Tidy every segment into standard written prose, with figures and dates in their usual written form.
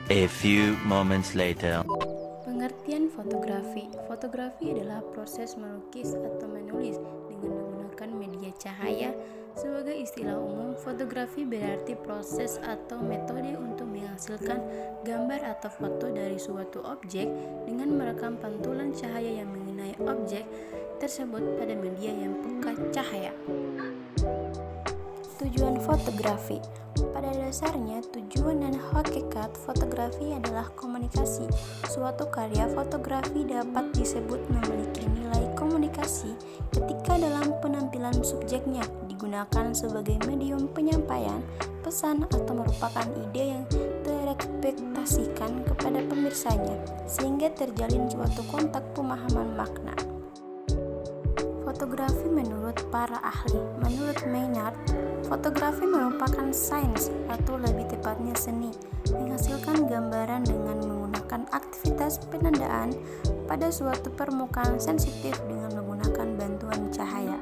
A few moments later. Pengertian fotografi. Fotografi adalah proses melukis atau menulis dengan menggunakan media cahaya. Sebagai istilah umum, fotografi berarti proses atau metode untuk menghasilkan gambar atau foto dari suatu objek dengan merekam pantulan cahaya yang mengenai objek tersebut pada media yang peka cahaya. Tujuan fotografi. Pada dasarnya, tujuan dan hakikat fotografi adalah komunikasi. Suatu karya fotografi dapat disebut memiliki nilai komunikasi ketika dalam penampilan subjeknya digunakan sebagai medium penyampaian pesan atau merupakan ide yang terekspektasikan kepada pemirsanya, sehingga terjalin suatu kontak pemahaman makna. Fotografi menurut para ahli. Menurut Maynard, fotografi merupakan sains atau lebih tepatnya seni, menghasilkan gambaran dengan menggunakan aktivitas penandaan pada suatu permukaan sensitif dengan menggunakan bantuan cahaya.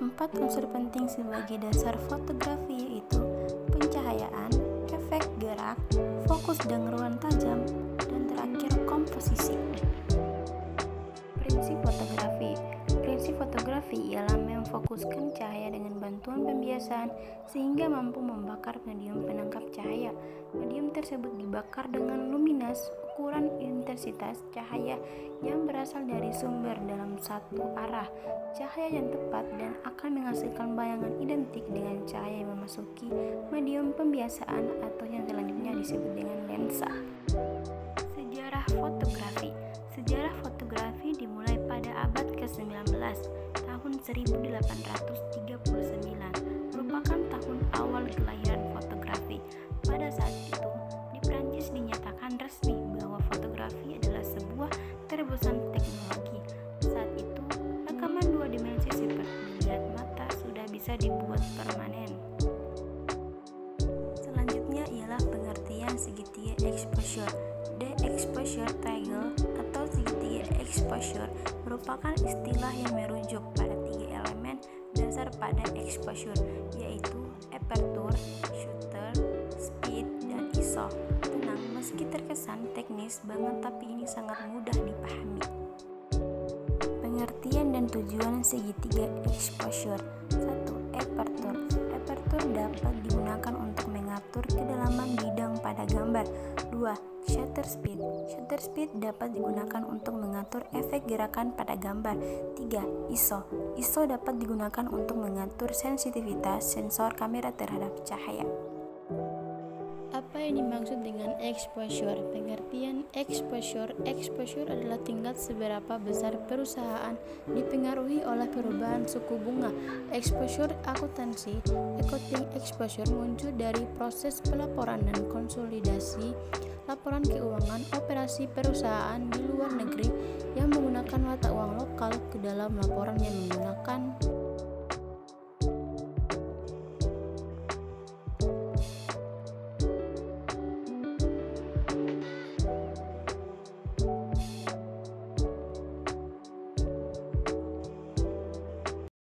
4 unsur penting sebagai dasar fotografi yaitu pencahayaan, efek gerak, fokus dan ruang tajam, dan terakhir komposisi. Prinsip fotografi ialah memfokuskan cahaya dengan bantuan pembiasan sehingga mampu membakar medium penangkap cahaya. Medium tersebut dibakar dengan luminas, ukuran intensitas cahaya yang berasal dari sumber dalam satu arah cahaya yang tepat dan akan menghasilkan bayangan identik dengan cahaya yang memasuki medium pembiasaan atau yang selanjutnya disebut dengan lensa. Sejarah fotografi. Sejarah fotografi dimulai pada abad ke-19, tahun 1839, merupakan tahun awal kelahiran fotografi. Pada saat itu, di Prancis dinyatakan resmi bahwa fotografi adalah sebuah terobosan teknologi. Saat itu, rekaman 2 dimensi seperti melihat mata sudah bisa dibuat permanen. Selanjutnya ialah pengertian segitiga exposure. The exposure triangle atau segitiga exposure merupakan istilah yang merujuk pada 3 elemen dasar pada exposure, yaitu aperture, shutter, speed, dan ISO. Tenang, meski terkesan teknis banget tapi ini sangat mudah dipahami. Pengertian dan tujuan segitiga exposure. 1. Aperture. Aperture dapat digunakan untuk mengatur kedalaman bidang pada gambar. 2. Shutter speed. Shutter speed dapat digunakan untuk mengatur efek gerakan pada gambar. 3. ISO. ISO dapat digunakan untuk mengatur sensitivitas sensor kamera terhadap cahaya. Apa yang dimaksud dengan exposure? Pengertian exposure adalah tingkat seberapa besar perusahaan dipengaruhi oleh perubahan suku bunga. Exposure akuntansi, accounting exposure muncul dari proses pelaporan dan konsolidasi laporan keuangan operasi perusahaan di luar negeri yang menggunakan mata uang lokal ke dalam laporan yang menggunakan